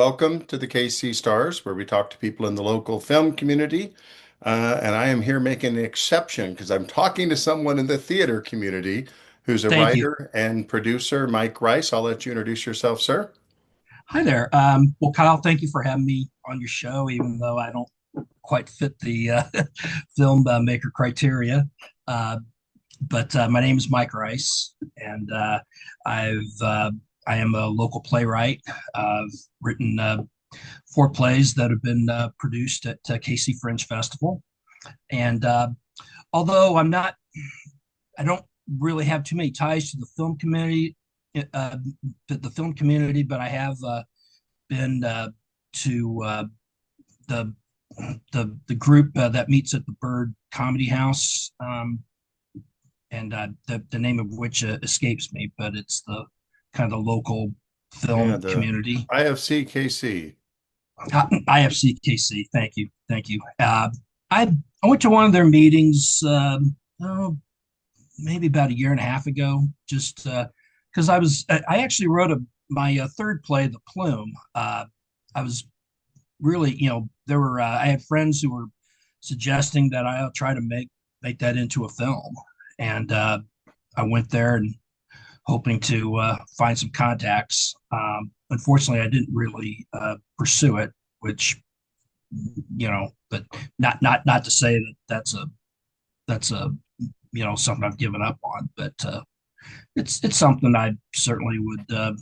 Welcome to the KC Stars, where we talk to people in the local film community. And I am here making an exception because I'm talking to someone in the theater community who's a Thank you. writer and producer, Mike Rice. I'll let you introduce yourself, sir. Hi there. Well, Kyle, thank you for having me on your show, even though I don't quite fit the film maker criteria. Uh, but my name is Mike Rice, and I've I am a local playwright. I've written four plays that have been produced at KC Fringe Festival, and although I don't really have too many ties to uh, the film community, but I have been to the the group that meets at the Bird Comedy House, and the name of which escapes me, but it's the kind of the local Yeah, film the community. IFCKC. IFCKC. Thank you, thank you. I I went to one of their meetings. Oh, maybe about a year and a half ago, just because I actually wrote my third play, The Plume. I was really, there were I had friends who were suggesting that I'll try to make that into a film, and I went there and hoping to find some contacts. Unfortunately, I didn't really pursue it, which but not to say that that's a something I've given up on, but it's something I certainly would.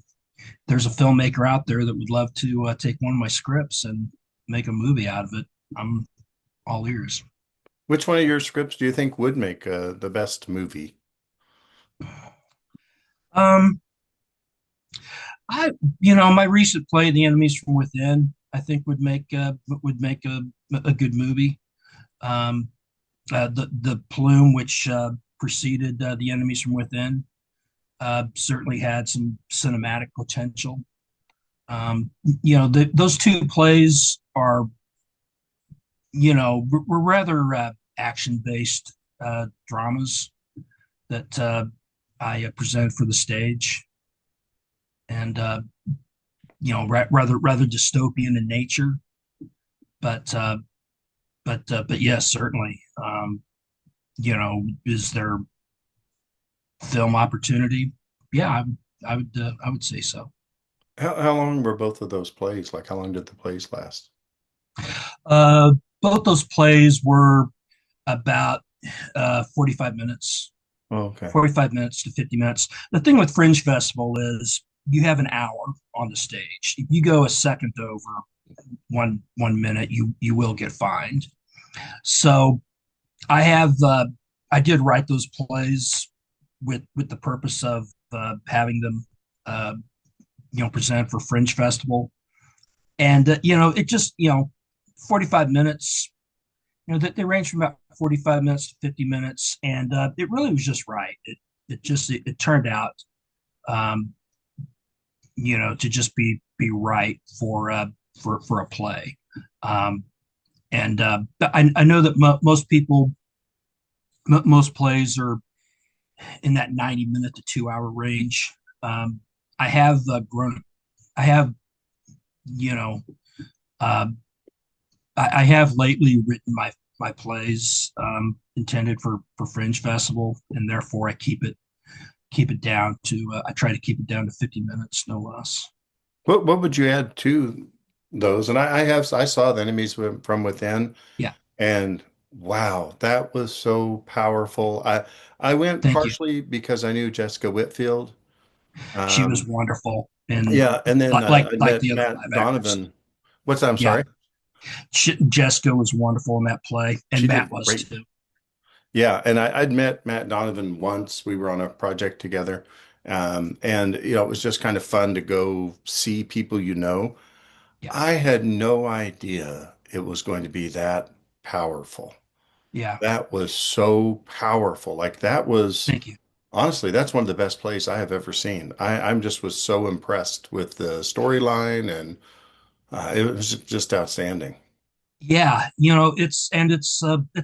There's a filmmaker out there that would love to take one of my scripts and make a movie out of it. I'm all ears. Which one of your scripts do you think would make the best movie? Um, my recent play, The Enemies from Within, I think would make a good movie. Um, the Plume, which preceded The Enemies from Within, certainly had some cinematic potential. Those two plays are, were rather action-based dramas that I presented for the stage, and rather dystopian in nature. But but yes, certainly. Is there film opportunity? Yeah, I would say so. How long were both of those plays? Like, how long did the plays last? Uh, Both those plays were about 45 minutes, Oh, okay. 45 minutes to 50 minutes. The thing with Fringe Festival is you have an hour on the stage. If you go a second over one minute, you will get fined. So I have I did write those plays with the purpose of having them uh, present for Fringe Festival, and it just 45 minutes. They range from about 45 minutes to 50 minutes, and it really was just right. It turned out, um, to just be right for a play. Um, and I know that most people, most plays are in that 90-minute to 2 hour range. Um, I have grown, I have, you know, uh, I have lately written my plays intended for Fringe Festival, and therefore I keep it down to I try to keep it down to 50 minutes, no less. What would you add to those? And I saw the enemies from within, Yeah, and wow, that was so powerful. I went thank you. partially because I knew Jessica Whitfield. She was Um, wonderful, and yeah, and then I like met the other Matt live actors. Donovan. What's that? I'm Yeah, sorry. Jessica was wonderful in that play, and She Matt did was great. too. Yeah, and I'd met Matt Donovan once. We were on a project together. And it was just kind of fun to go see people you know. Yeah, I had no idea it was going to be that powerful. yeah. That was so powerful. Like that was Thank you. honestly, that's one of the best plays I have ever seen. I'm just was so impressed with the storyline and it was just outstanding. Yeah, it's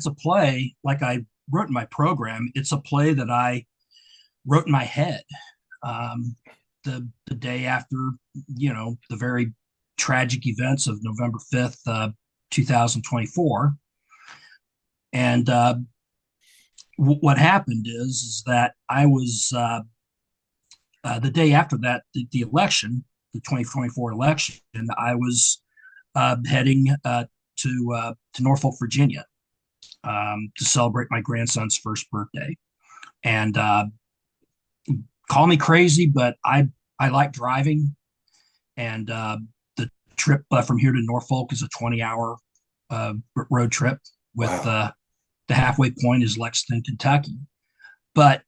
a play like I wrote in my program. It's a play that I wrote in my head um, the day after the very tragic events of November 5th, 2024. And what happened is that I was the day after that, the election, the 2024 election, I was heading to Norfolk, Virginia, to celebrate my grandson's first birthday. And call me crazy, but I like driving, and the trip from here to Norfolk is a 20-hour road trip with Wow. the halfway point is Lexington, Kentucky. But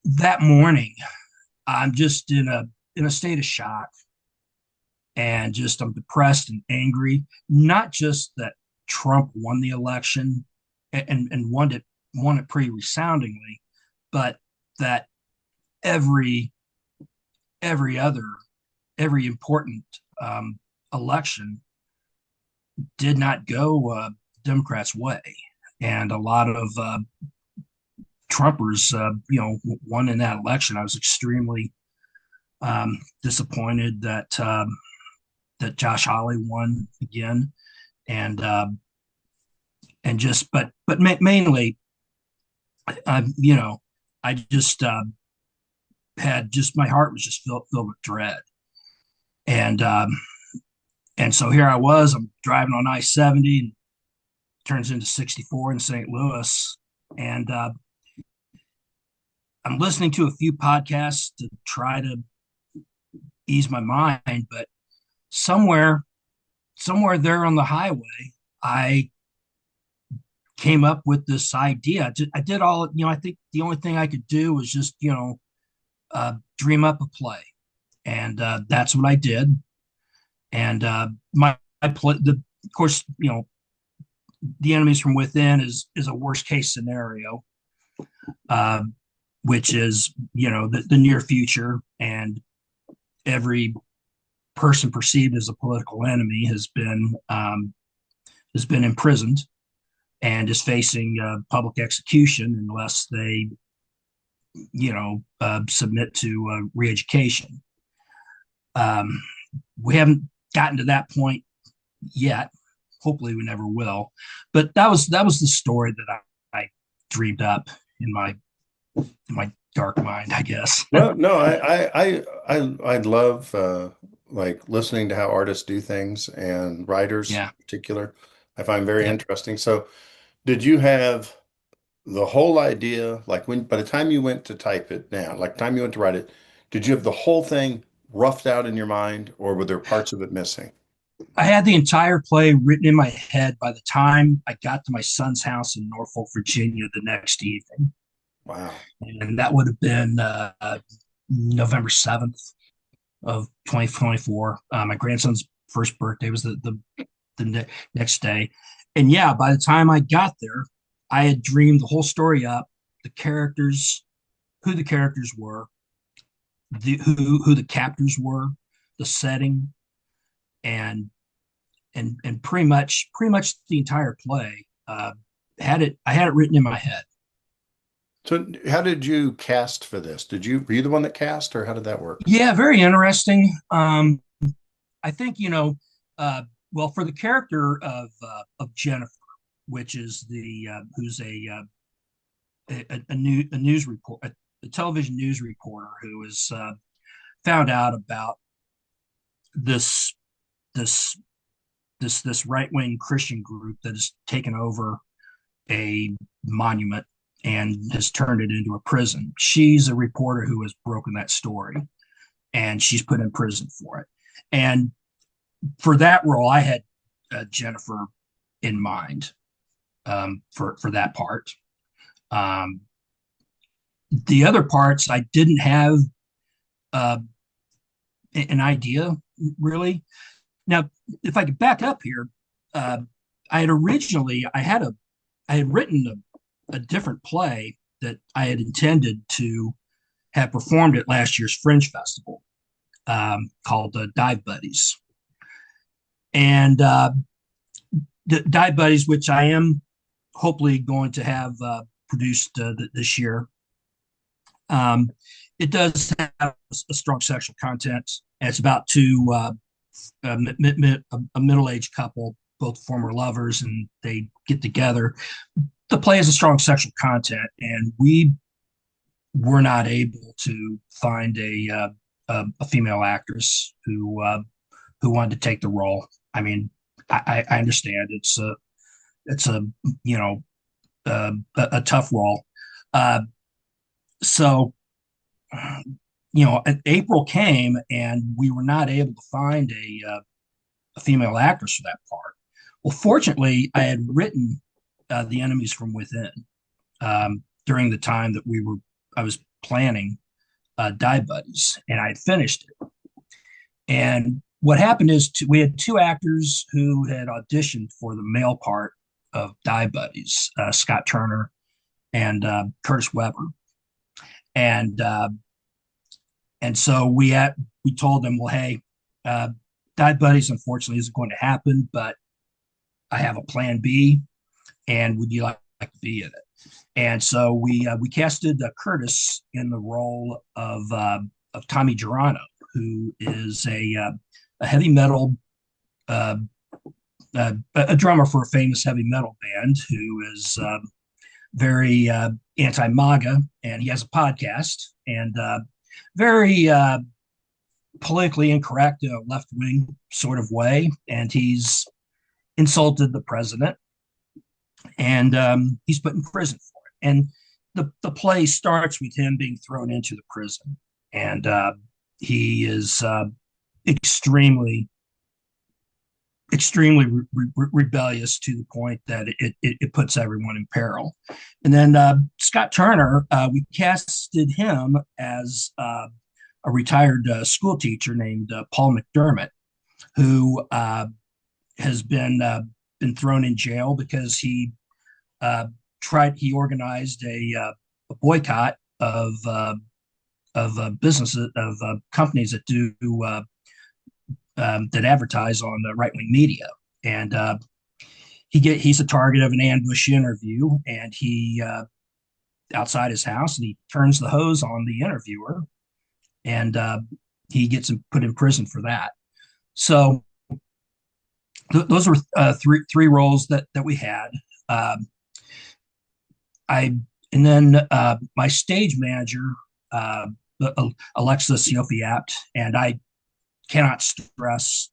that morning, I'm just in a state of shock, and just I'm depressed and angry. Not just that Trump won the election and won it pretty resoundingly, but that every every other every important election did not go Democrats' way, and a lot of Trumpers, won in that election. I was extremely disappointed that Josh Hawley won again, and just mainly, you know, I just had just my heart was just filled with dread, and so here I was. I'm driving on I-70, and turns into 64 in St. Louis, and I'm listening to a few podcasts to try to ease my mind, but somewhere somewhere there on the highway, I came up with this idea. I did all, I think the only thing I could do was just, dream up a play. And that's what I did. And my play, of course, the enemies from within is a worst case scenario, uh, which is, the near future, and every person perceived as a political enemy has been imprisoned and is facing public execution unless they, submit to re-education. Um, we haven't gotten to that point yet. Hopefully, we never will. But that was the story that I dreamed up in my dark mind, I guess. No, no, I love like listening to how artists do things and writers Yeah. in particular. I find very Yep. interesting. So, did you have the whole idea, like when by the time you went to type it down, like time you went to write it, did you have the whole thing roughed out in your mind, or were there parts of it missing? I had the entire play written in my head by the time I got to my son's house in Norfolk, Virginia the next evening. Wow. And that would have been November 7th of 2024. My grandson's first birthday was the next day. And yeah, by the time I got there, I had dreamed the whole story up, the characters, who the characters were, who the captors were, the setting, and pretty much the entire play. I had it written in my head. So, how did you cast for this? Were you the one that cast, or how did that work? Yeah, very interesting. I think well, for the character of Jennifer, which is the who's a news report, a television news reporter who has found out about this this this right wing Christian group that has taken over a monument and has turned it into a prison. She's a reporter who has broken that story, and she's put in prison for it. And for that role, I had Jennifer in mind, for that part. Um, the other parts, I didn't have uh, an idea really. Now, if I could back up here, uh, I had written a different play that I had intended to have performed at last year's Fringe Festival, called Dive Buddies. And the Dive Buddies, which I am hopefully going to have produced this year, um, it does have a strong sexual content. And it's about two a middle-aged couple, both former lovers, and they get together. The play has a strong sexual content, and we were not able to find a female actress who wanted to take the role. I mean, I understand it's a you know a tough role. Uh, so April came and we were not able to find a female actress for that part. Well, fortunately, I had written The Enemies from Within during the time that I was planning Die Buddies, and I had finished it. And what happened is we had two actors who had auditioned for the male part of Die Buddies, Scott Turner and Curtis Weber. And so we told them, well, hey, Die Buddies unfortunately isn't going to happen, but I have a plan B, and would you like to be in it? And so we casted Curtis in the role of Tommy Girano, who is a heavy metal a drummer for a famous heavy metal band who is very anti-MAGA, and he has a podcast and very politically incorrect, left-wing sort of way, and he's insulted the president, and he's put in prison for it. And the play starts with him being thrown into the prison, and he is extremely rebellious to the point that it puts everyone in peril. And then Scott Turner, we casted him as a retired school teacher named Paul McDermott, who has been thrown in jail because he organized a boycott of businesses of companies that do that advertise on the right wing media, and he's a target of an ambush interview, and he outside his house, and he turns the hose on the interviewer, and he gets put in prison for that. So those were three roles that we had. And then my stage manager, Alexa Siofiapt, and I cannot stress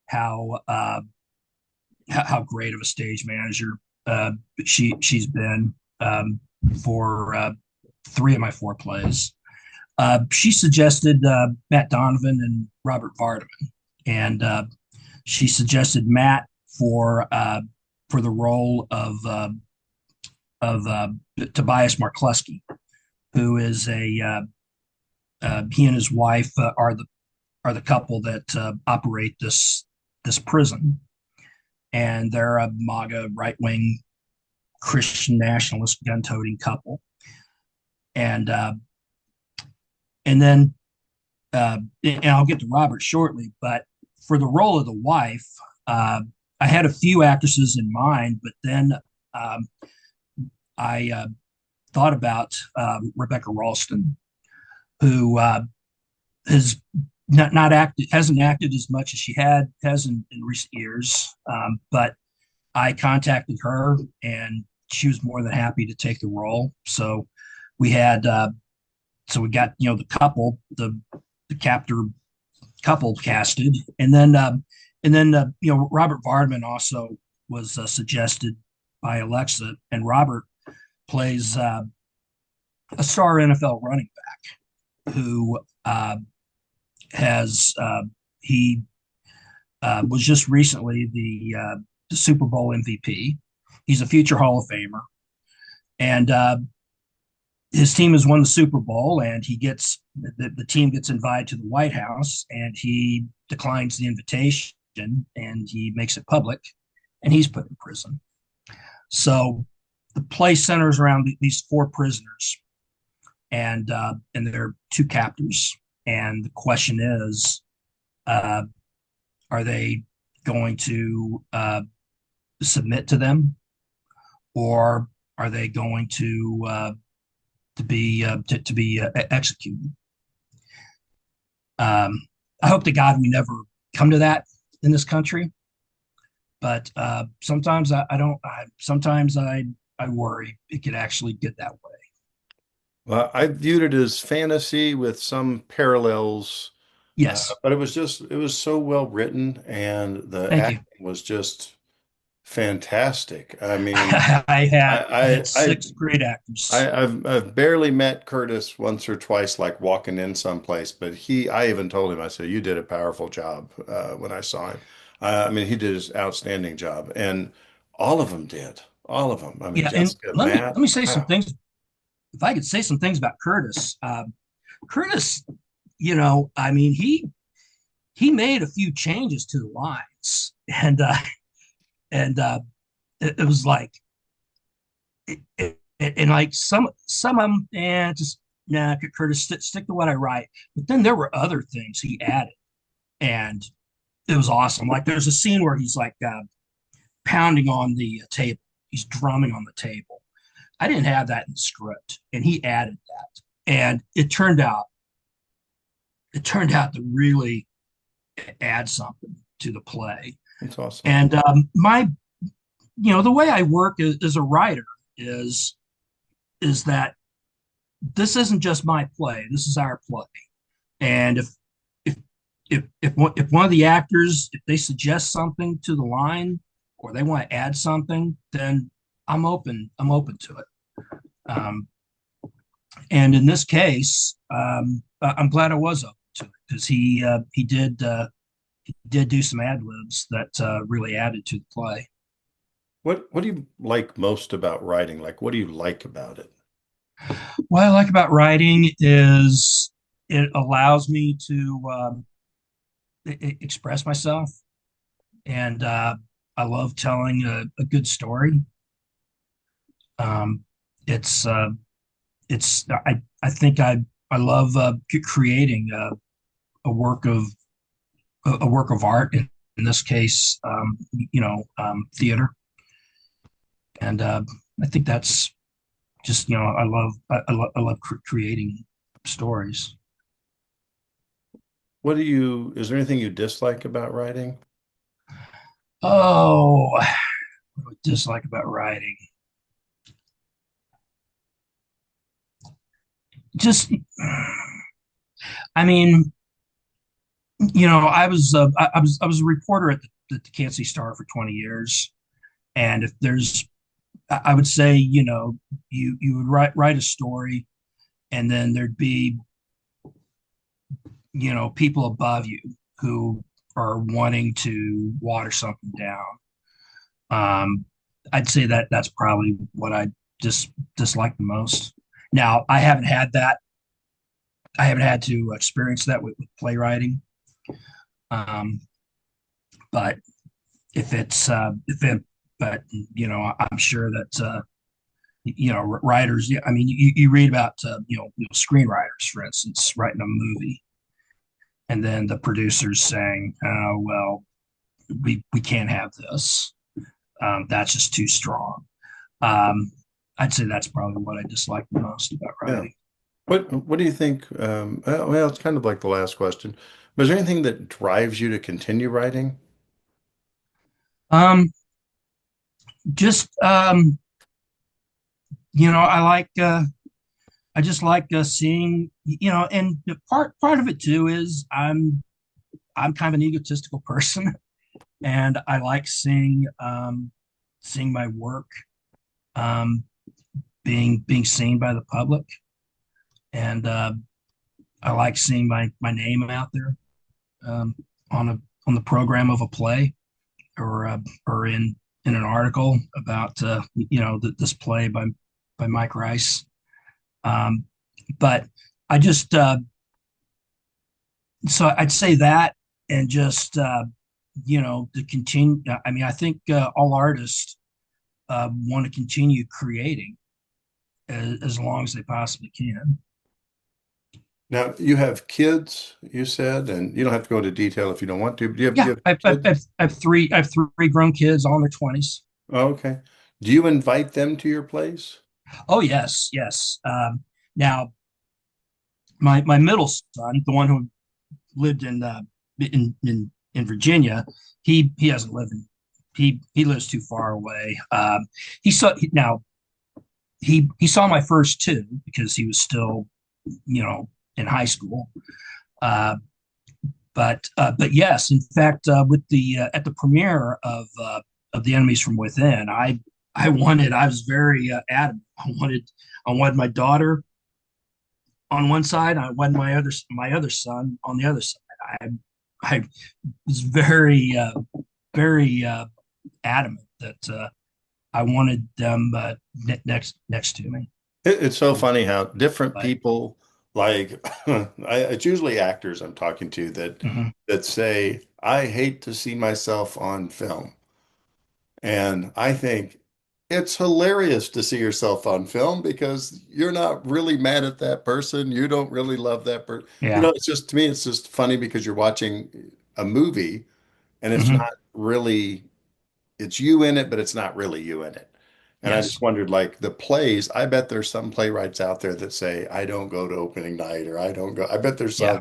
how great of a stage manager she's been for three of my four plays. She suggested Matt Donovan and Robert Vardaman, and she suggested Matt for the role of Tobias Markleski, who is he and his wife are the couple that operate this prison, and they're a MAGA right wing Christian nationalist gun toting couple, and then and I'll get to Robert shortly, but for the role of the wife, I had a few actresses in mind, but then I thought about Rebecca Ralston, who has hasn't acted as much as she has in recent years, but I contacted her and she was more than happy to take the role. So we got the couple, the captor couple casted, and then Robert Vardaman also was suggested by Alexa, and Robert plays a star NFL running back who he was just recently the Super Bowl MVP. He's a future Hall of Famer, and his team has won the Super Bowl, and the team gets invited to the White House, and he declines the invitation, and he makes it public, and he's put in prison. So the play centers around these four prisoners, and their two captors. And the question is, are they going to submit to them, or are they going to be executed? I hope to God we never come to that in this country. But sometimes I don't. Sometimes I worry it could actually get that way. Well, I viewed it as fantasy with some parallels, Yes, but it was so well written and the thank you. acting was just fantastic. I mean, I had I, I, six great actors. I've barely met Curtis once or twice, like walking in someplace, but I even told him, I said, you did a powerful job when I saw him. I mean, he did his outstanding job, and all of them did. All of them. I mean, Yeah, and Jessica, let Matt, me say some wow, things. If I could say some things about Curtis, Curtis, I mean, he made a few changes to the lines, and it was like and like some of them, and just nah, Curtis, stick to what I write. But then there were other things he added, and it was awesome. Like there's a scene where he's like pounding on the table, he's drumming on the table. I didn't have that in the script, and he added that, and it turned out to really add something to the play. that's awesome. And the way I work as a writer is is that this isn't just my play. This is our play. And if if one of the actors, if they suggest something to the line or they want to add something, then I'm open to it. Um, and in this case, I'm glad I was open to it because he did do some ad libs that really added to the play. What do you like most about writing? Like, what do you like about it? What I like about writing is it allows me to express myself, and I love telling a good story. Um, it's I think I love creating a work of a work of art in this case, theater, and I think that's just I love creating stories. Is there anything you dislike about writing? Oh, what do I dislike about writing? Just, I mean, I was a reporter at the KC Star for 20 years, and if there's, I would say, you would write a story, and then there'd be, people above you who are wanting to water something down. Um, I'd say that that's probably what I just dislike the most. Now, I haven't had that. I haven't had to experience that with playwriting. Um, but if it, but I'm sure that writers. Yeah, I mean, you read about screenwriters, for instance, writing a movie, and then the producers saying, "Oh well, we can't have this. That's just too strong." Um, I'd say that's probably what I dislike the most about Yeah. writing. What do you think? Well, it's kind of like the last question. But is there anything that drives you to continue writing? Um, just I like I just like seeing and the part of it too is I'm kind of an egotistical person, and I like seeing my work um, being seen by the public, and I like seeing my name out there um, on a on the program of a play or in an article about this play by Mike Rice. Um, but I just so I'd say that, and just to continue. I mean, I think all artists want to continue creating as long as they possibly can. Now, you have kids, you said, and you don't have to go into detail if you don't want to, but do Yeah, you have I've, I've, kids? I've, I have three grown kids, all in their 20s. Oh, okay. Do you invite them to your place? Oh yes, yes. Now my middle son, the one who lived in in Virginia. He doesn't live in he lives too far away. He saw now he saw my first two because he was still in high school. Uh, but yes, in fact, with the at the premiere of The Enemies from Within, I was very adamant. I wanted my daughter on one side. I wanted my other son on the other side. I was very adamant that I wanted them next to me. It's so funny how different But people like it's usually actors I'm talking to mhm. that say, I hate to see myself on film. And I think it's hilarious to see yourself on film because you're not really mad at that person. You don't really love that person. Yeah. It's just to me, it's just funny because you're watching a movie and it's Hmm. not really, it's you in it, but it's not really you in it. And I just Yes. wondered, like the plays, I bet there's some playwrights out there that say, I don't go to opening night or I don't go. I bet there's Yeah.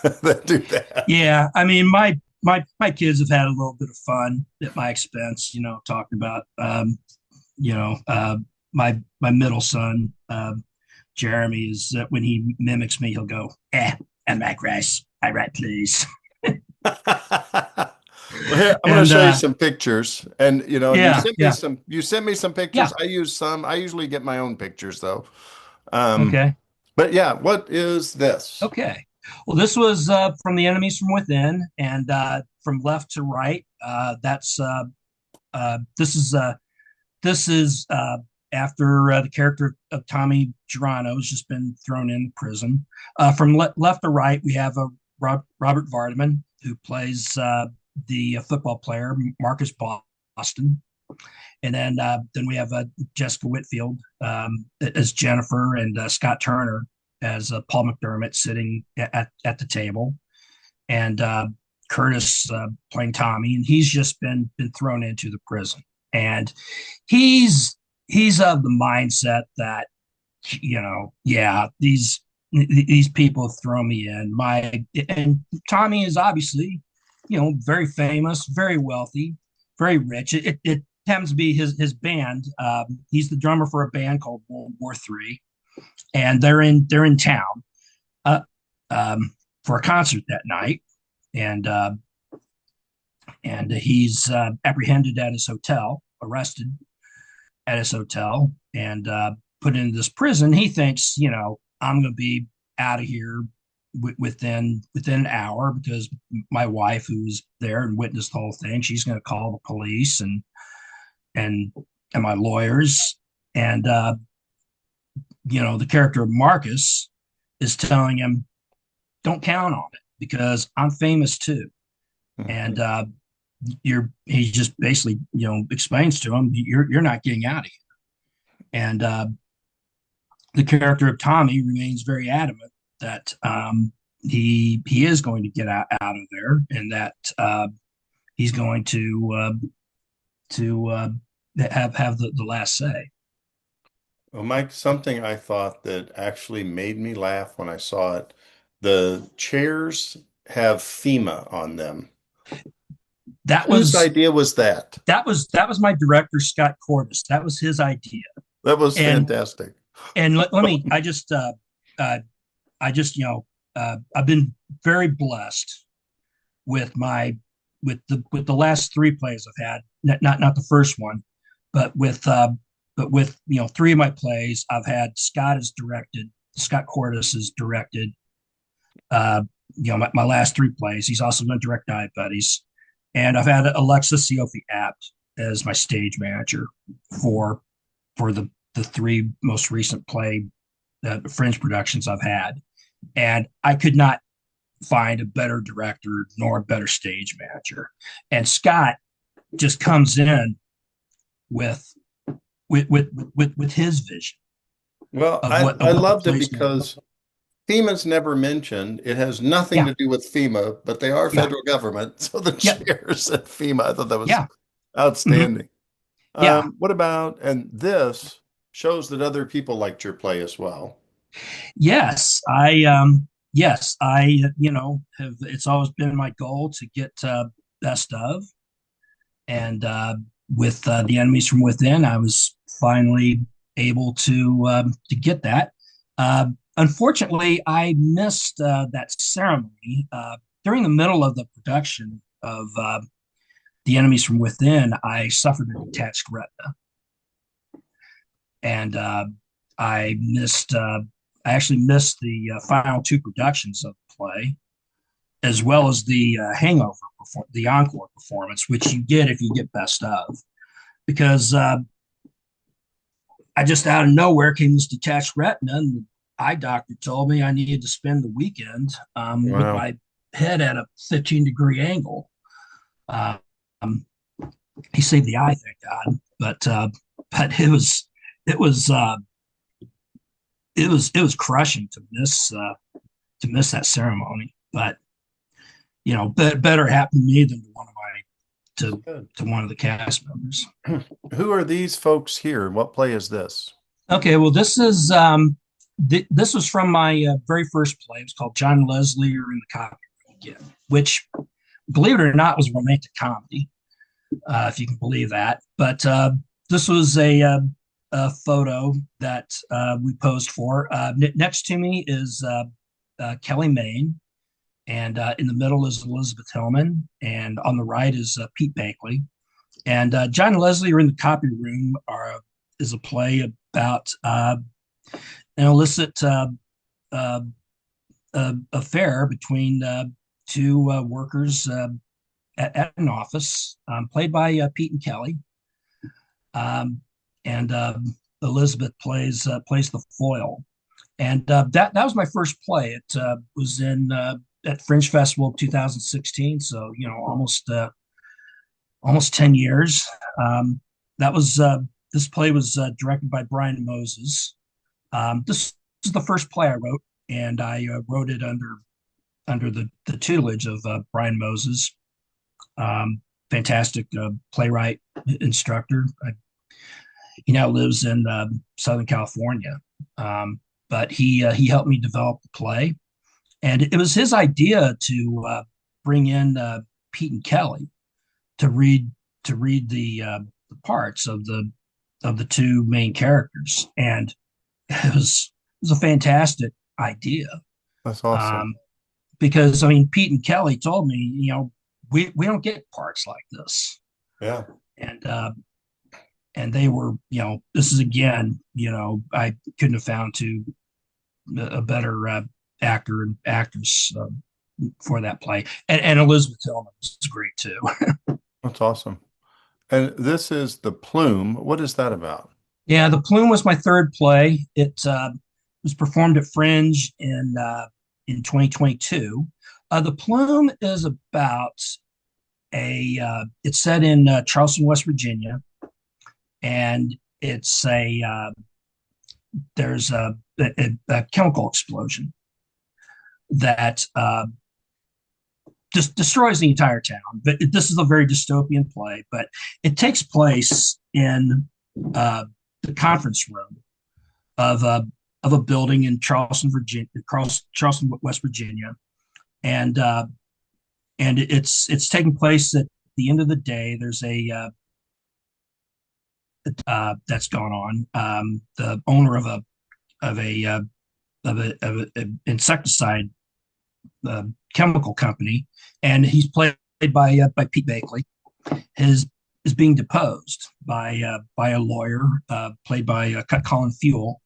some that do that. Yeah. I mean, my kids have had a little bit of fun at my expense. Talking about you know my middle son Jeremy is when he mimics me, he'll go, I'm like Rice. I write plays. Well, here, I'm going to And show you some pictures, and yeah, yeah, you sent me some pictures. yeah. I use some. I usually get my own pictures though. Um, Okay. but yeah, what is this? Okay. Well, this was from The Enemies from Within, and from left to right. That's this is after the character of Tommy Girano has just been thrown in prison. From left to right, we have Robert Vardaman, who plays the football player Marcus Boston, and then we have Jessica Whitfield as Jennifer, and Scott Turner as Paul McDermott sitting at the table, and Curtis playing Tommy, and he's just been thrown into the prison, and he's he's of the mindset that yeah, these people have thrown me in. And Tommy is obviously, very famous, very wealthy, very rich. It happens to be his band. He's the drummer for a band called World War III, and they're in town uh, for a concert that night, and he's apprehended at his hotel, arrested at his hotel, and put into this prison. He thinks, I'm going to be out of here within an hour because my wife, who's there and witnessed the whole thing, she's going to call the police and and my lawyers, and the character of Marcus is telling him, "Don't count on it because I'm famous too." And he just basically explains to him, you're not getting out of here. And the character of Tommy remains very adamant that he is going to get out of there, and that he's going to have the last say. Well, Mike, something I thought that actually made me laugh when I saw it, the chairs have FEMA on them. That Whose was idea was that? that was my director Scott Cordis. That was his idea. That was And fantastic. let me uh, I just I've been very blessed with my with the last three plays I've had. Not the first one, but with three of my plays I've had. Scott Cordis has directed. Uh, my last three plays. He's also going to direct Diet Buddies, and I've had Alexis Siofi Apt as my stage manager for the three most recent play Fringe productions I've had, and I could not find a better director nor a better stage manager. And Scott just comes in with with his vision Well, of I, what I of what the loved it play's going to look because like. FEMA's never mentioned. It has nothing Yeah, to do with FEMA, but they are yeah, federal government. So the yeah, chairs at FEMA, I thought that was yeah, hmm, outstanding. yeah. What about, and this shows that other people liked your play as well. Yes, yes, I have. It's always been my goal to get best of, and with the enemies from within, I was finally able to get that. Unfortunately, I missed that ceremony during the middle of the production of the enemies from within. I suffered a detached retina, and I missed. I actually missed the final two productions of the play, as well as the the encore performance, which you get if you get best of. Because I just out of nowhere came this detached retina, and the eye doctor told me I needed to spend the weekend with Wow. my head at a 15-degree angle. Um, he saved the eye, thank God. But it was uh, it was crushing to miss that ceremony. But better happen to me than to one of my to Good. to one of the cast members. Who are these folks here? What play is this? Okay, well, this was from my very first play. It was called John Leslie are in the Copy Room Again, which, believe it or not, was a romantic comedy, if you can believe that. But this was a photo that we posed for. Next to me is Kelly Maine, and in the middle is Elizabeth Hillman, and on the right is Pete Bankley. And John and Leslie are in the copy room is a play about an illicit uh, affair between two workers at an office, played by Pete and Kelly. Um, and Elizabeth plays the foil. And that was my first play. It was in at Fringe Festival of 2016, so almost 10 years. That was This play was directed by Brian Moses. This is the first play I wrote, and I wrote it under the tutelage of Brian Moses, fantastic playwright instructor. He now lives in Southern California, but he helped me develop the play, and it was his idea to bring in Pete and Kelly to read the parts of the two main characters, and it was a fantastic idea. That's awesome. Um, because I mean, Pete and Kelly told me, we don't get parts like this, Yeah. and they were, this is again, I couldn't have found a better actor and actress for that play, and Elizabeth Tillman was great too. That's awesome. And this is The Plume. What is that about? Yeah, The Plume was my third play. It was performed at Fringe in 2022. The Plume is about it's set in Charleston, West Virginia, and it's there's a chemical explosion that just destroys the entire town. But this is a very dystopian play, but it takes place in the conference room of a building in Charleston, Virginia, Charleston, West Virginia, and it's taking place at the end of the day. There's a that's going on. The owner of a of a insecticide chemical company, and he's played by Pete Bakley, is being deposed by a lawyer played by Colin Fuel,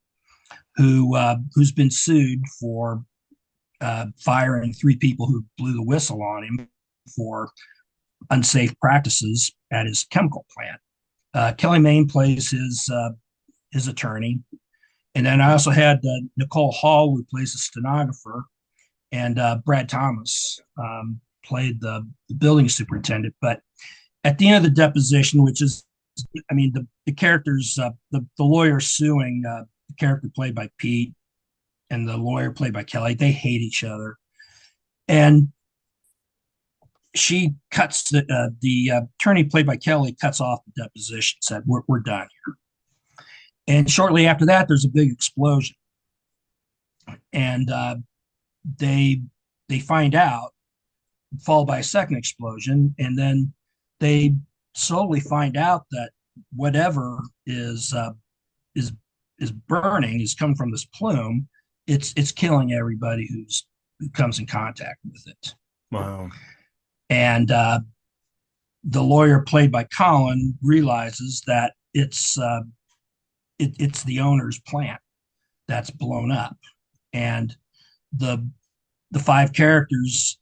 who's been sued for firing three people who blew the whistle on him for unsafe practices at his chemical plant. Kelly Maine plays his attorney, and then I also had Nicole Hall, who plays the stenographer, and Brad Thomas played the building superintendent. But at the end of the deposition, which is, I mean, the characters, the lawyer suing the character played by Pete and the lawyer played by Kelly, they hate each other, and she cuts the attorney played by Kelly cuts off the deposition, said we're done here. And shortly after that, there's a big explosion, and they they find out, followed by a second explosion, and then they slowly find out that whatever is is burning is coming from this plume. It's killing everybody who comes in contact with it. Wow. And the lawyer, played by Colin, realizes that it's the owner's plant that's blown up, and the the five characters,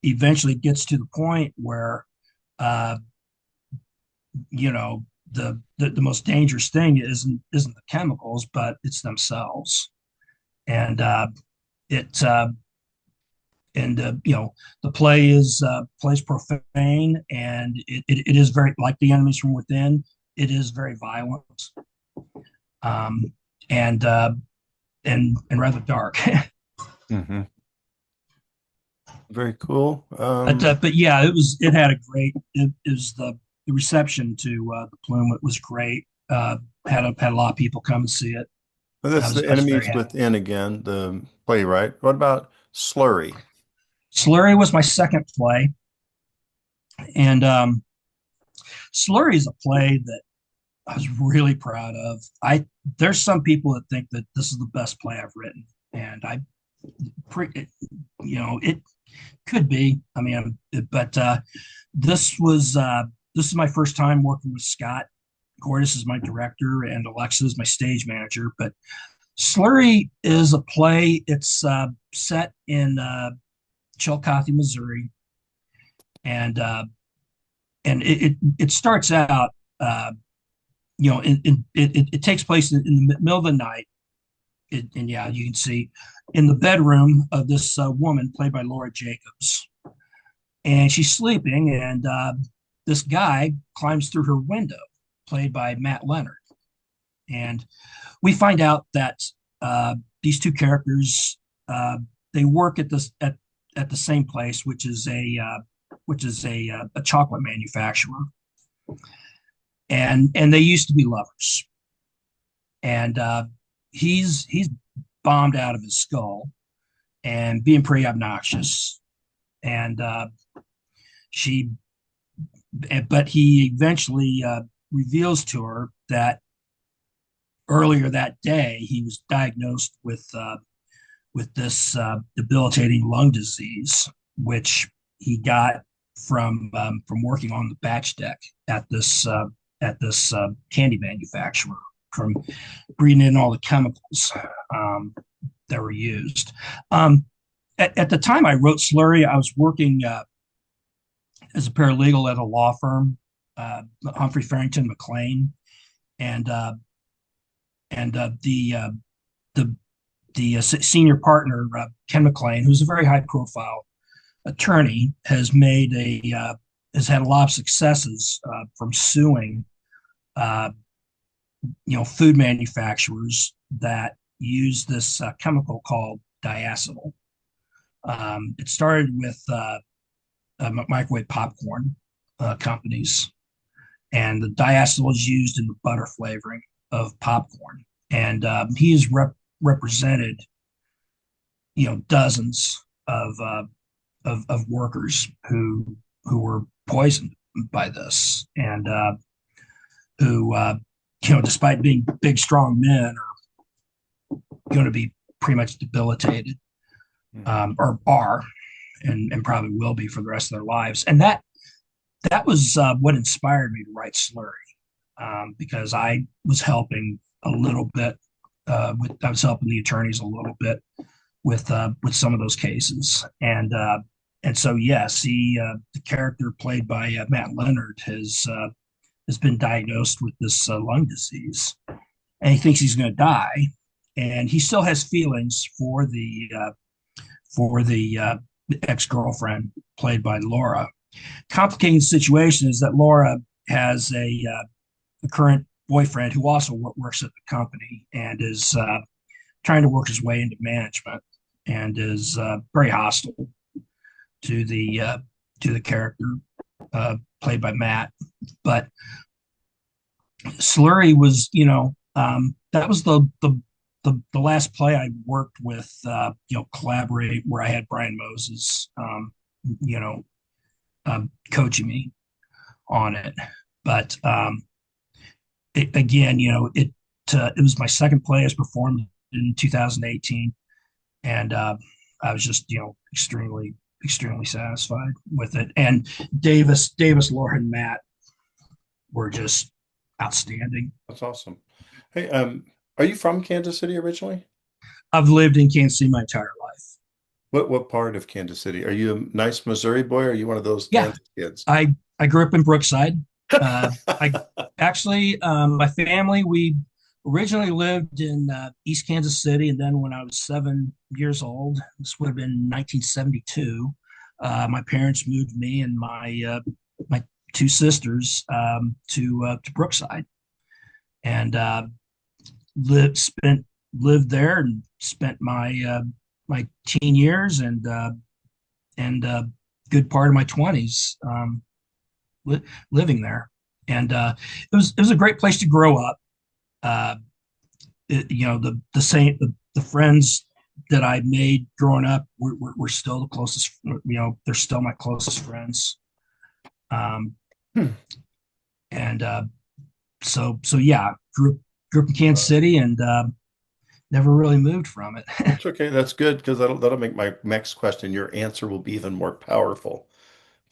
eventually gets to the point where, uh, the most dangerous thing isn't the chemicals, but it's themselves. And it and the play is plays profane, and it is very, like the enemies from within. It is very violent, um, and and rather dark. Hmm. Very cool. But yeah, it had a great, it was the reception to the Plume. It was great. Had a lot of people come and see it. Well, that's the I was very enemies happy. within again, the playwright. What about Slurry? Slurry was my second play, and Slurry is a play that I was really proud of. I There's some people that think that this is the best play I've written, and it, it could be. I mean, but this was this is my first time working with Scott. Gordis is my director, and Alexa is my stage manager. But Slurry is a play. It's set in Chillicothe, Missouri, and it starts out. It takes place in the middle of the night. And yeah, you can see in the bedroom of this woman, played by Laura Jacobs, and she's sleeping, and this guy climbs through her window, played by Matt Leonard, and we find out that these two characters, they work at the same place, which is a chocolate manufacturer, and they used to be lovers, and he's bombed out of his skull and being pretty obnoxious, and she but he eventually reveals to her that earlier that day he was diagnosed with this debilitating lung disease, which he got from working on the batch deck at this candy manufacturer, from breathing in all the chemicals that were used. At the time I wrote Slurry, I was working as a paralegal at a law firm, Humphrey Farrington McLean, and the senior partner, Ken McLean, who's a very high profile attorney, has had a lot of successes from suing food manufacturers that use this chemical called diacetyl. It started with microwave popcorn companies, and the diacetyl is used in the butter flavoring of popcorn. And he has represented, dozens of workers who were poisoned by this, and who, despite being big, strong men, are going to be pretty much debilitated, or are, and probably will be for the rest of their lives. And that was what inspired me to write Slurry, because I was helping a little bit. I was helping the attorneys a little bit with some of those cases, and so yes, the character played by Matt Leonard has been diagnosed with this lung disease, and he thinks he's going to die, and he still has feelings for the ex-girlfriend, played by Laura. Complicating the situation is that Laura has a current boyfriend who also works at the company, and is trying to work his way into management, and is very hostile to the character played by Matt. But Slurry was, that was the the last play I worked with, collaborate where I had Brian Moses, you know, coaching me on it. But again, it was my second play. I was performed in 2018, and I was just extremely satisfied with it. And Laura, and Matt were just outstanding. That's awesome. Hey, are you from Kansas City originally? I've lived in Kansas City my entire life. What part of Kansas City? Are you a nice Missouri boy, or are you one of those Yeah, Kansas kids? I grew up in Brookside. I actually, my family, we originally lived in East Kansas City, and then when I was 7 years old, this would have been 1972, my parents moved me and my two sisters to Brookside, and lived there and spent my teen years and good part of my 20s living there. And it was a great place to grow up. Uh, the friends that I made growing up were still the closest. They're still my closest friends. Um, Hmm. and so yeah, grew up in Kansas City and never really moved from it. That's okay. That's good because that'll make my next question. Your answer will be even more powerful.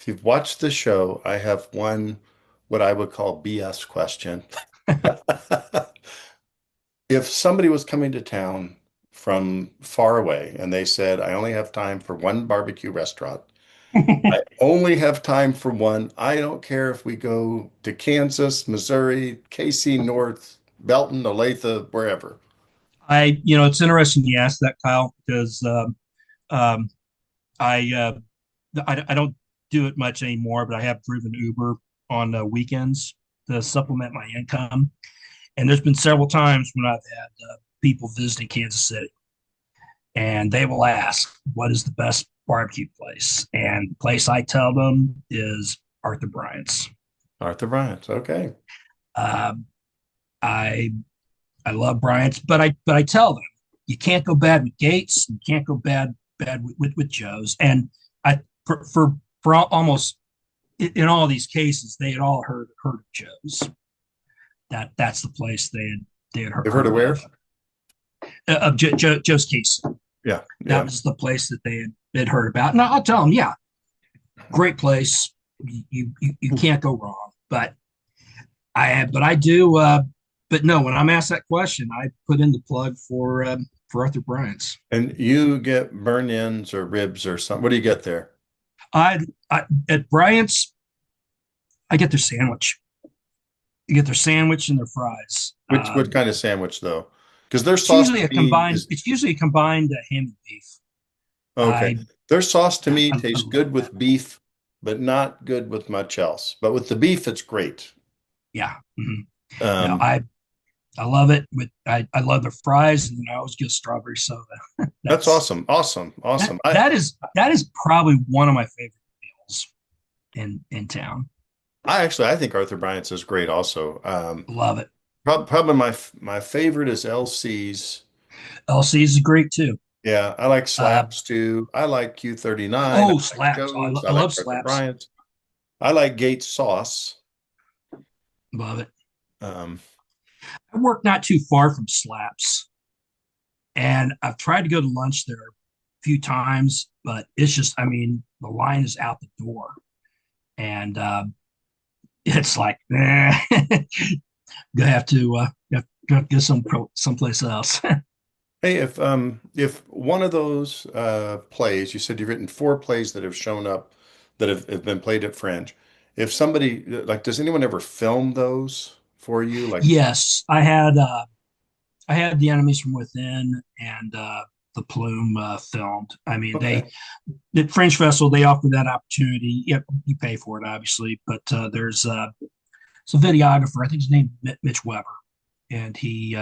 If you've watched the show, I have one what I would call BS question. If somebody was coming to town from far away and they said, I only have time for one barbecue restaurant, I only have time for one. I don't care if we go to Kansas, Missouri, KC North, Belton, Olathe, wherever. It's interesting you asked that, Kyle, because um, I, I don't do it much anymore, but I have driven Uber on weekends to supplement my income. And there's been several times when I've had people visiting Kansas City, and they will ask, "What is the best barbecue place?" And the place I tell them is Arthur Bryant's. Arthur Bryant's. Okay. Um, I I love Bryant's, but I tell them you can't go bad with Gates, you can't go bad with Joe's, and I for almost in all these cases they had all heard of Joe's. That's the place they had You've heard heard of where? of Joe's case. Yeah. That Yeah. was the place that they'd heard about. And I'll tell them, yeah, great place. You can't go wrong. But I do. But no, when I'm asked that question, I put in the plug for Arthur Bryant's. And you get burn ends or ribs or something. What do you get there? I, I at Bryant's, I get their sandwich. You get their sandwich and their fries. Which what kind of sandwich though? Because their It's sauce usually to a me combined. is It's usually a combined ham and beef. okay. I Their sauce to me I tastes love good that. with beef, but not good with much else. But with the beef, it's great. Yeah. Mhm. No, Um, I love it. I love the fries, and I always get strawberry soda. that's That's awesome. Awesome. that Awesome. that is probably one of my favorite meals in town. I think Arthur Bryant's is great also. Love it. Probably my favorite is LC's. LC's is great too. Yeah, I like Uh, Slaps too. I like Q39. I oh, like slaps. Oh, Joe's. I I like love Arthur slaps. Bryant's. I like Gates sauce. Love it. Um, I work not too far from slaps, and I've tried to go to lunch there a few times, but it's just, I mean, the line is out the door, and it's like, gonna have to have to get someplace else. hey, if one of those plays, you said you've written four plays that have shown up that have been played at Fringe. If somebody like, does anyone ever film those for you? Like, Yes, I had the enemies from within and the plume filmed. I mean, okay, the Fringe Festival they offer that opportunity. Yep, you pay for it obviously, but there's a videographer. I think his name Mitch Weber, and he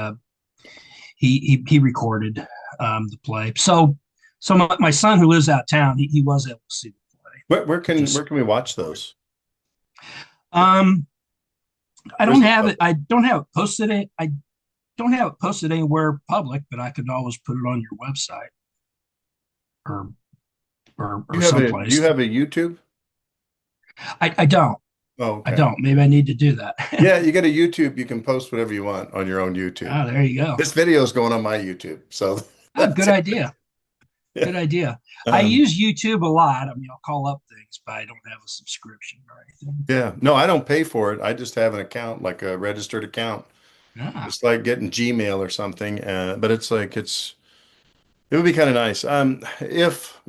recorded the play. So my son who lives out of town, he was able to see the play. where Just can we watch those? um, I Where's don't the have show? it. I don't have it posted. I don't have it posted anywhere public, but I could always put it on your website or Do or you have a do you someplace. have a YouTube? I don't. Oh, I okay. don't. Maybe I need to do that. Yeah, you get a YouTube, you can post whatever you want on your own YouTube. Oh, there you go. This video is going on my YouTube, so Oh, that's good it. idea. Yeah. Good idea. I Um, use YouTube a lot. I mean, I'll call up things, but I don't have a subscription or anything. yeah. No, I don't pay for it. I just have an account, like a registered account. Ah, It's like getting Gmail or something. But it's like it would be kind of nice. If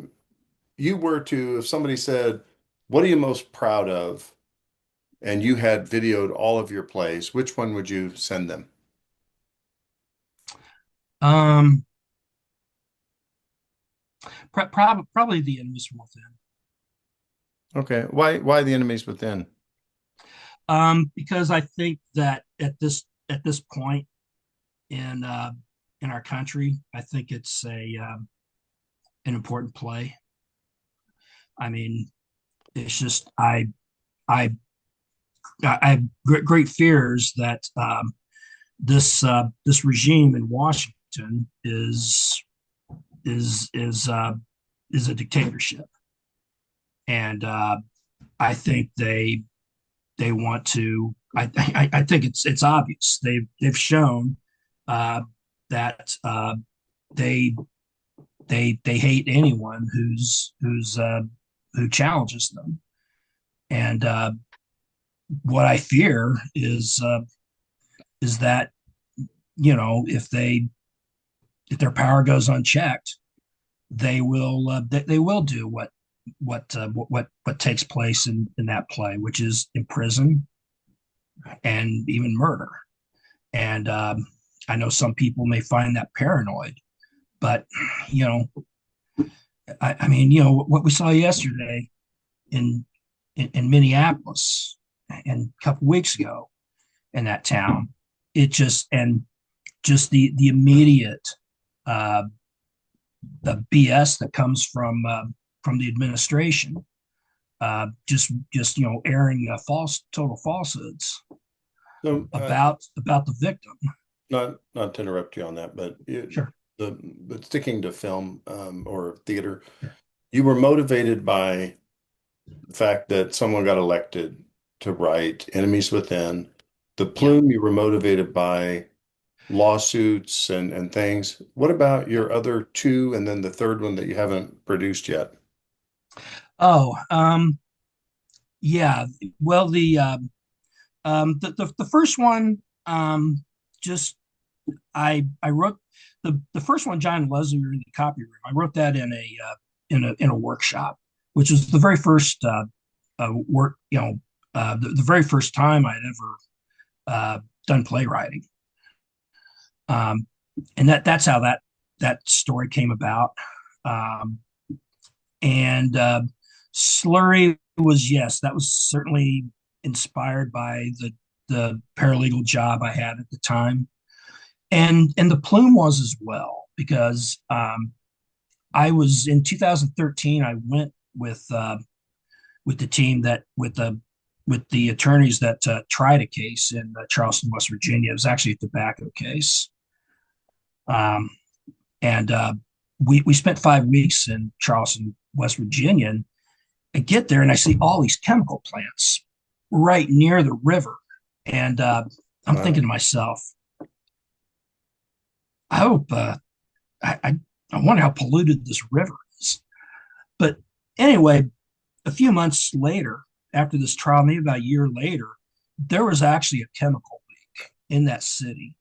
you were to, if somebody said, "What are you most proud of?" and you had videoed all of your plays, which one would you send them? um, probably the enemies from within. Okay. Why the enemies within? Because I think that at this point in in our country, I think it's a an important play. I mean, it's just I I have great fears that this regime in Washington is is uh, is a dictatorship, and I think they want to. I think it's obvious. They've shown uh, that they they hate anyone who challenges them. And what I fear is that if their power goes unchecked, they will do what takes place in that play, which is imprison and even murder. And I know some people may find that paranoid, but you know, I mean, what we saw yesterday in in Minneapolis and a couple weeks ago in that town, it just the immediate uh, the BS that comes from the administration, just airing total falsehoods So, about the victim. not to interrupt you on that, but Sure. but sticking to film or theater, Sure. you were motivated by the fact that someone got elected to write Enemies Within. The Yeah. Plume, you were motivated by lawsuits and things. What about Yeah. your other two and then the third one that you haven't produced yet? Oh, yeah. Well, the first one, just I wrote the first one, John and Leslie were in the copy room. I wrote that in a workshop, which was the very first work, the very first time I'd ever done playwriting. Um, and that's how that story came about. Um, and Slurry was, yes, that was certainly inspired by the paralegal job I had at the time, and the plume was as well because I was in 2013. I went with the team that with the attorneys that tried a case in Charleston, West Virginia. It was actually a tobacco case, um, and we spent 5 weeks in Charleston, West Virginia. And I get there and I see all these chemical plants right near the river, and I'm thinking Wow. to myself, I hope I wonder how polluted this river is. But anyway, a few months later, after this trial, maybe about a year later, there was actually a chemical leak in that city,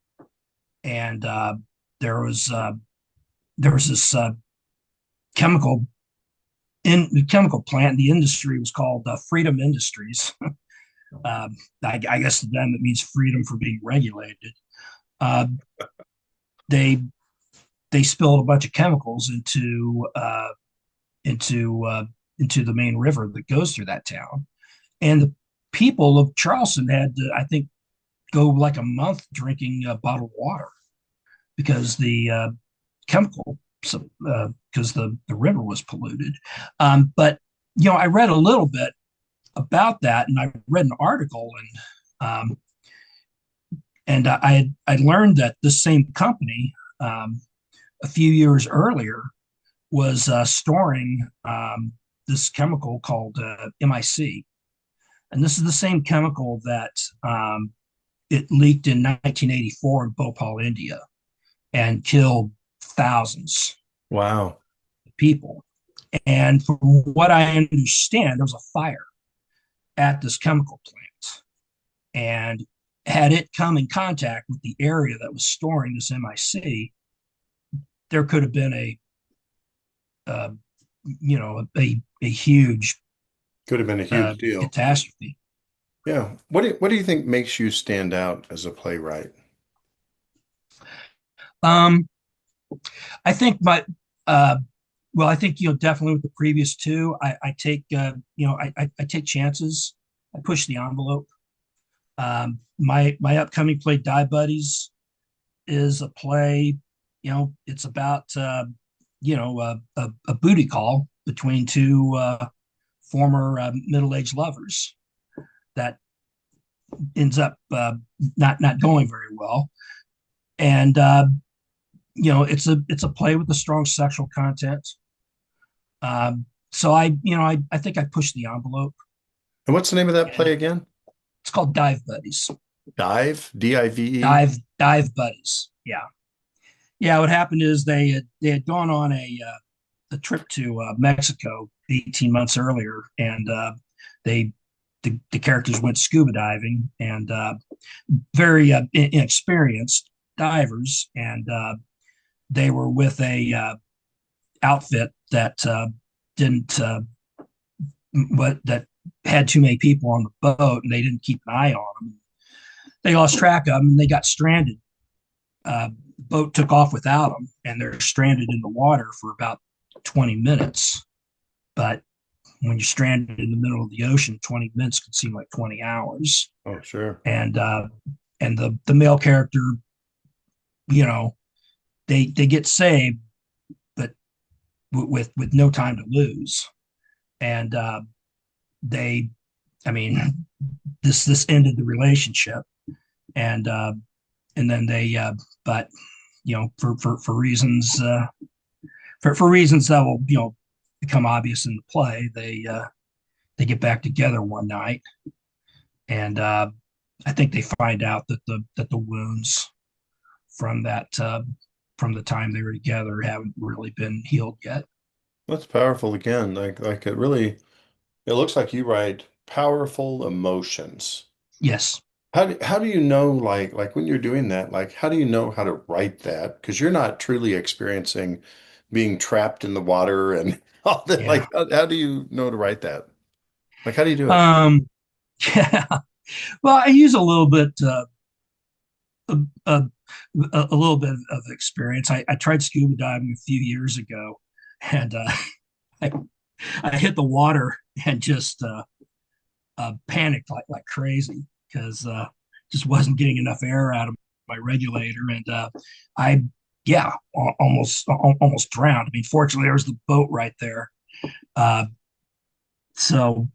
and there was uh, there was this chemical chemical plant. The industry was called Freedom Industries. I guess to them it means freedom from being regulated. Uh, they they spilled a bunch of chemicals into into the main river that goes through that town, and the people of Charleston had to, I think, go like a month drinking bottled water because the chemical because the river was polluted. But I read a little bit about that, and I read an article, and And I learned that this same company, um, a few years earlier, was storing this chemical called MIC. And this is the same chemical that it leaked in 1984 in Bhopal, India, and killed thousands Wow. of people. And from what I understand, there was a fire at this chemical plant. And had it come in contact with the area that was storing this MIC, there could have been uh, a huge Could have been a huge deal. catastrophe. Yeah. What do you think makes you stand out as a playwright? Um, I think my well, I think definitely with the previous two, I take I take chances. I push the envelope. My upcoming play, Die Buddies, is a play. It's about a booty call between two former middle-aged lovers that ends up not going very well. And it's a play with a strong sexual content. So I think I pushed the envelope, And what's the name of that and play again? it's called Dive Buddies. Dive, Dive. Dive Buddies. Yeah, yeah. What happened is they had gone on a trip to Mexico 18 months earlier, and they the characters went scuba diving, and very inexperienced divers, and they were with a outfit that didn't what that had too many people on the boat, and they didn't keep an eye on them. They lost track of them, and they got stranded. Boat took off without them, and they're stranded in the water for about 20 minutes. But when you're stranded in the middle of the ocean, 20 minutes can seem like 20 hours. Oh, sure. And the male character, you know, they get saved, but with no time to lose. And they, I mean, this ended the relationship, and then they, but for reasons for reasons that will become obvious in the play, they get back together one night, and I think they find out that the wounds from that from the time they were together haven't really been healed yet. That's powerful again. Like it looks like you write powerful emotions. Yes. How do you know like when you're doing that, like how do you know how to write that? Because you're not truly experiencing being trapped in the water and all that. Yeah. Like how do you know to write that? Like how do you do it? Um, yeah. Well, I use a little bit a, a, a little bit of experience. I tried scuba diving a few years ago, and I, I hit the water and just panicked like crazy because just wasn't getting enough air out of my regulator, and I yeah almost drowned. I mean, fortunately, there was the boat right there. Uh, so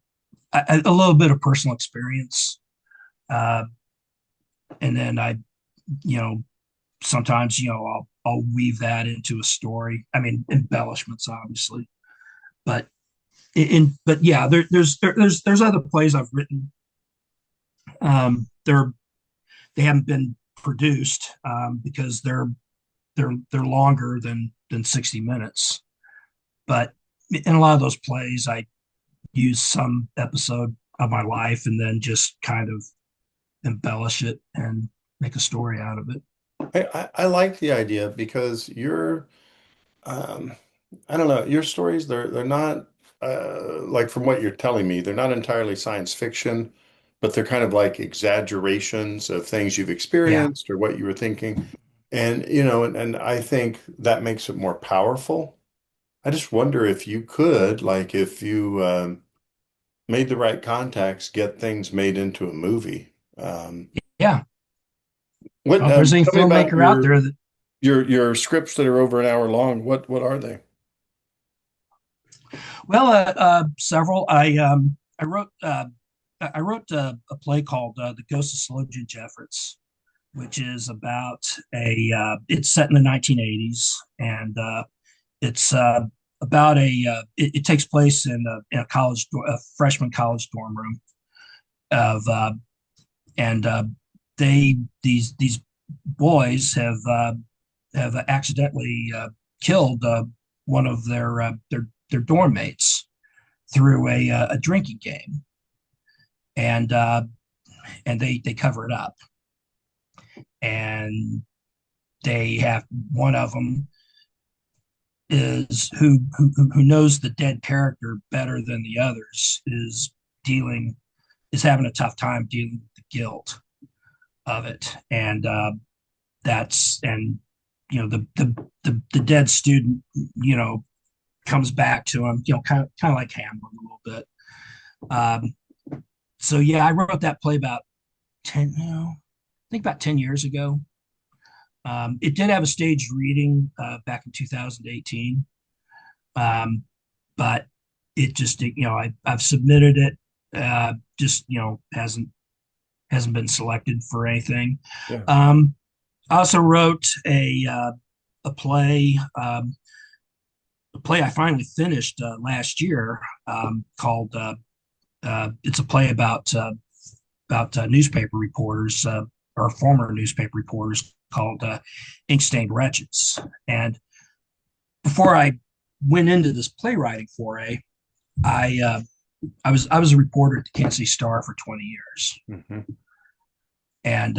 a little bit of personal experience, uh, and then you know sometimes I'll weave that into a story. I mean, embellishments, obviously, but but yeah, there's other plays I've written. They haven't been produced because they're longer than 60 minutes. But in a lot of those plays, I use some episode of my life and then just kind of embellish it and make a story out of it. I like the idea because you're um I don't know, your stories they're not like from what you're telling me, they're not entirely science fiction, but they're kind of like exaggerations of things you've Yeah, experienced or what you were thinking. And and I think that makes it more powerful. I just wonder if you could, like if you made the right contacts, get things made into a movie. yeah. What Well, if there's any tell me about filmmaker out there that your scripts that are over an hour long. What are they? well, several. I wrote a play called "The Ghost of Slow Jim Jeffords," which is about a it's set in the 1980s, and it's about it takes place in a a freshman college dorm room of and these boys have accidentally killed one of their dorm mates through a drinking game, and they cover it up, and they have one of them is who knows the dead character better than the others dealing is having a tough time dealing with the guilt of it, and that's the dead student comes back to him, kind of like Hamlet a little bit. Um, so yeah, I wrote that play about 10, I think about 10 years ago. It did have a staged reading back in 2018, um, but it just I've submitted it, just hasn't been selected for anything. Yeah. I also wrote a play. A play I finally finished last year, called it's a play about newspaper reporters, or former newspaper reporters, called Ink-Stained Wretches. And before I went into this playwriting foray, I I was a reporter at the Kansas City Star for 20 years, Hmm. and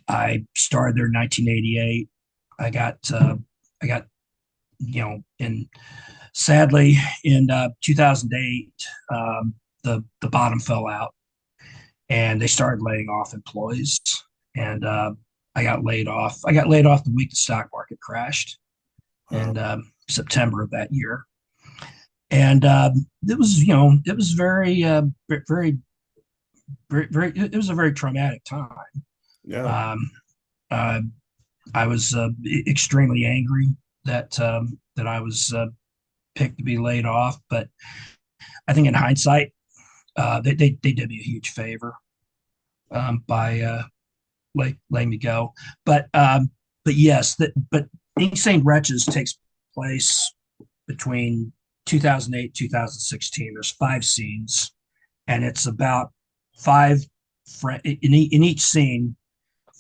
I started there in 1988. I got and sadly in 2008, the bottom fell out, and they started laying off employees, and I got laid off. I got laid off the week the stock market crashed in September of that year, and it was very it was a very traumatic time. Yeah. Um, uh, I was extremely angry that I was picked to be laid off, but I think in hindsight, they did me a huge favor, by letting me go. But yes, but Insane Wretches takes place between 2008 2016. There's 5 scenes, and it's about five in each scene.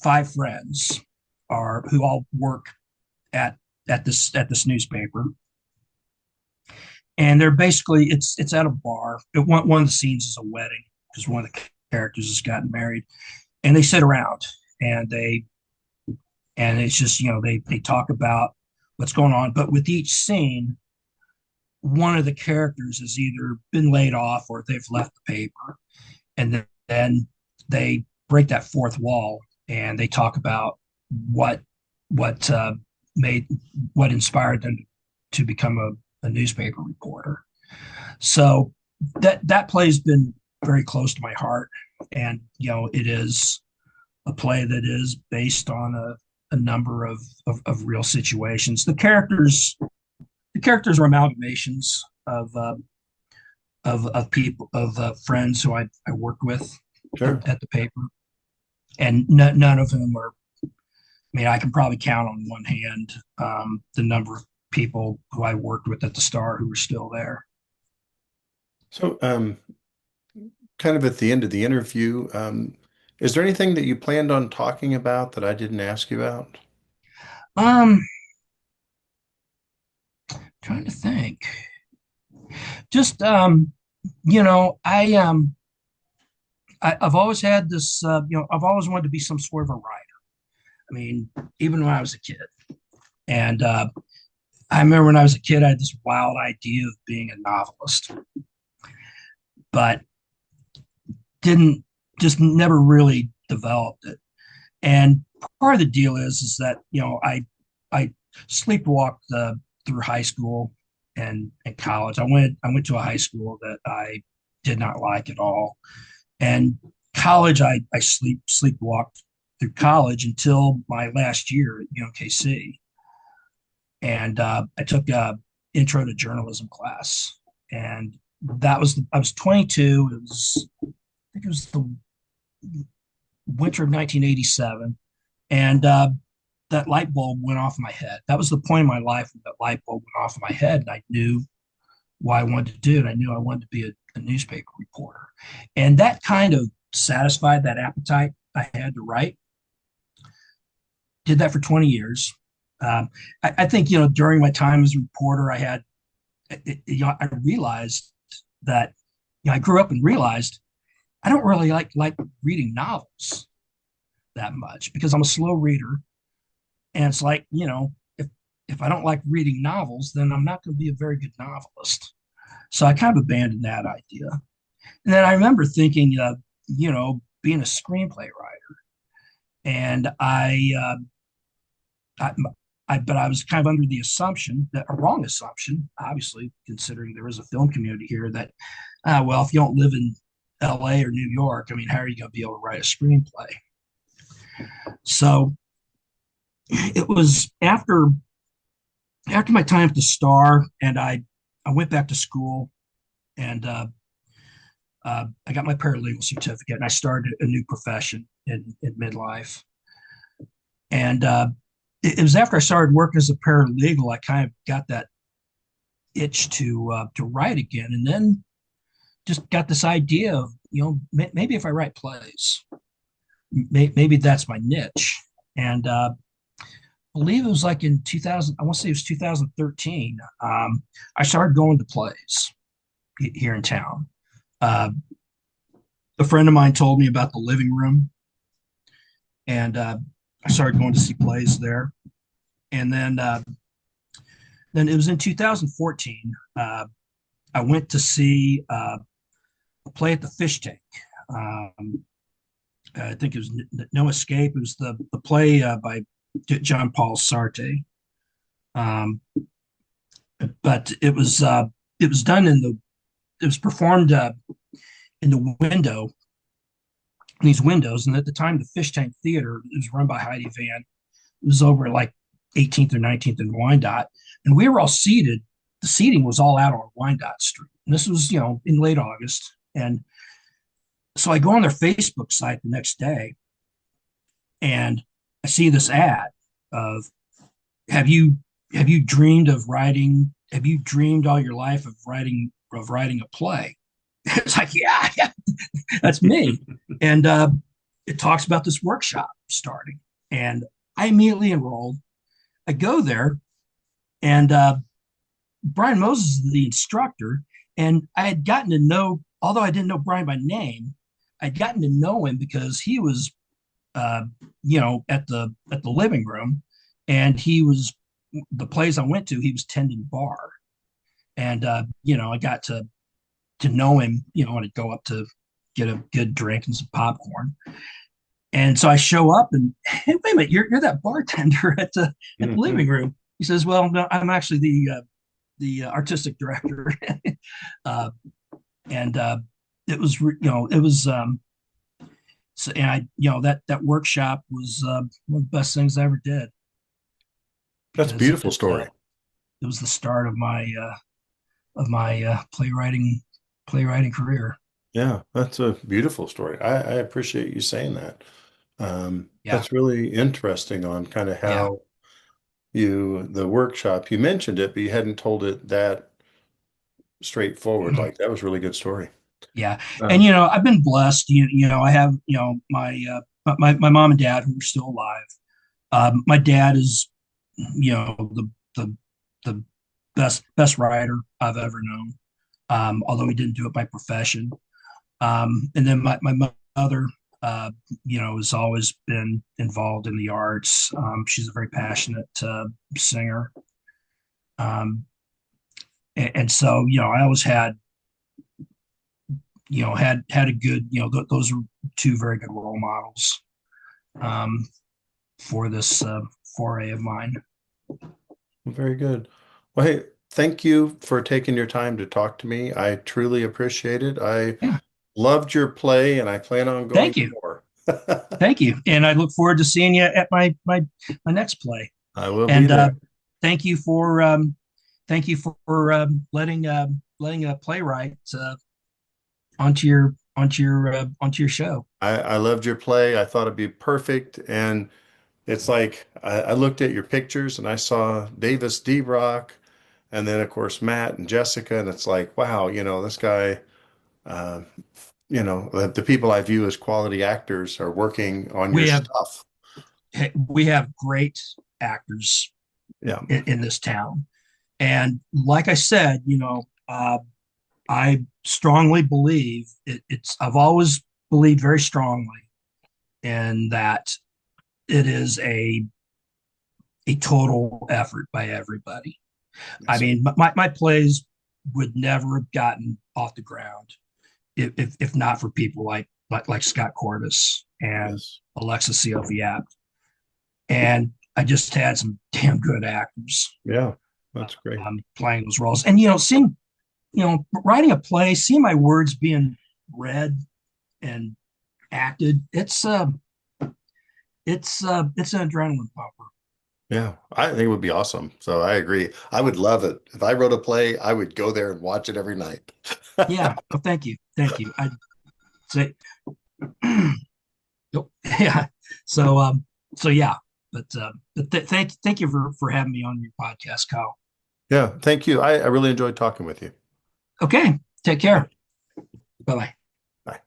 5 friends are who all work at this newspaper, and they're basically it's at a bar. One of the scenes is a wedding because one of the characters has gotten married, and they sit around, and it's just they talk about what's going on. But with each scene, one of the characters has either been laid off or they've left the paper, and then they break that fourth wall, and they talk about what what made what inspired them to become a newspaper reporter. So that play's been very close to my heart, and it is a play that is based on a number of real situations. The characters are amalgamations of people of friends who I worked with Sure. at the paper, and none of them are. I mean, I can probably count on one hand the number of people who I worked with at the Star who are still there. So, kind of at the end of the interview, is there anything that you planned on talking about that I didn't ask you about? Um, Trying to think. Just I've always had this. I've always wanted to be some sort of a writer. I mean, even when I was a kid, and I remember when I was a kid, I had this wild idea of being a novelist, but didn't just never really developed it. And part of the deal is that I sleepwalked through high school and college. I went to a high school that I did not like at all, and college I sleepwalked through college until my last year at KC, and I took a intro to journalism class, and I was 22. I think it was the winter of 1987, and that light bulb went off in my head. That was the point in my life when that light bulb went off in my head, and I knew why I wanted to do it. I knew I wanted to be a newspaper reporter, and that kind of satisfied that appetite I had to write. Did that for 20 years. I think during my time as a reporter, I realized that I grew up and realized I don't really like reading novels that much because I'm a slow reader, and it's like if I don't like reading novels, then I'm not going to be a very good novelist. So I kind of abandoned that idea. And then I remember thinking, being a screenplay writer, and I, but I was kind of under the assumption that a wrong assumption, obviously, considering there is a film community here that, well, if you don't live in LA or New York, I mean, how are you going to be able to write a screenplay? So it was after my time at the Star, and I went back to school, and I got my paralegal certificate, and I started a new profession in midlife. And it was after I started working as a paralegal, I kind of got that itch to write again, and then just got this idea of maybe if I write plays, maybe that's my niche. And I believe it was like in 2000, I want to say it was 2013. I started going to plays here in town. Uh, a friend of mine told me about the living room, and I started going to see plays there. And then it was in 2014. I went to see a play at the Fish Tank. I think it was No Escape. It was the play by John Paul Sartre. But it was done it was performed in the window, in these windows. And at the time, the Fish Tank Theater, it was run by Heidi Van. It was over at like 18th or 19th and Wyandotte, and we were all seated. The seating was all out on Wyandotte Street, and this was in late August. And so I go on their Facebook site the next day, and I see this ad of have you dreamed of writing? Have you dreamed all your life of writing a play? It's like, yeah, that's me. And it talks about this workshop starting, and I immediately enrolled. I go there, and Brian Moses is the instructor, and I had gotten to know, although I didn't know Brian by name, I'd gotten to know him because he was, at the living room, and he was the plays I went to. He was tending bar, and I got to know him. And I'd go up to get a good drink and some popcorn. And so I show up, and hey, wait a minute, you're that bartender at the living room. He says, "Well, no, I'm actually the artistic director." And it was so, and that workshop was one of the best things I ever did. That's a Because beautiful story. it was the start of my playwriting career. Yeah, that's a beautiful story. I appreciate you saying that. Yeah, That's really interesting on kind of yeah, how the workshop, you mentioned it, but you hadn't told it that straightforward. Like that was a really good story. yeah. And Um, I've been blessed. I have my mom and dad who are still alive. My dad is the the best writer I've ever known. Although he didn't do it by profession. And then my mother, has always been involved in the arts. She's a very passionate singer. Um, and so, I always had a good, those are two very good role models um, for this foray of mine. Very good. Well, hey, thank you for taking your time to talk to me. I truly appreciate it. I Yeah. loved your play and I plan on going Thank to you. more. Thank you. And I look forward to seeing you at my next play. I will be And there. thank you for letting a playwright onto onto your show. I loved your play. I thought it'd be perfect. And it's like I looked at your pictures and I saw Davis D. Brock and then of course Matt and Jessica, and it's like, wow, this guy, uh, the people I view as quality actors are working on your We have stuff. we have great actors Yeah. in this town, and like I said, I strongly believe it's. I've always believed very strongly in that it is a total effort by everybody. I So, mean, my plays would never have gotten off the ground if not for people like Scott Cordes and yes. Alexis Siofiat. And I just had some damn good actors Yeah. That's great. playing those roles. And seeing, writing a play, seeing my words being read and acted, it's an adrenaline pumper. Yeah. I think it would be awesome. So I agree. I would love it. If I wrote a play, I would go there and watch it every night. Yeah. Well, thank you. I'd say, yeah. So yeah. But thank you for having me on your podcast, Kyle. Yeah. Thank you. I really enjoyed talking with you. Okay. Take care. Bye bye. Bye.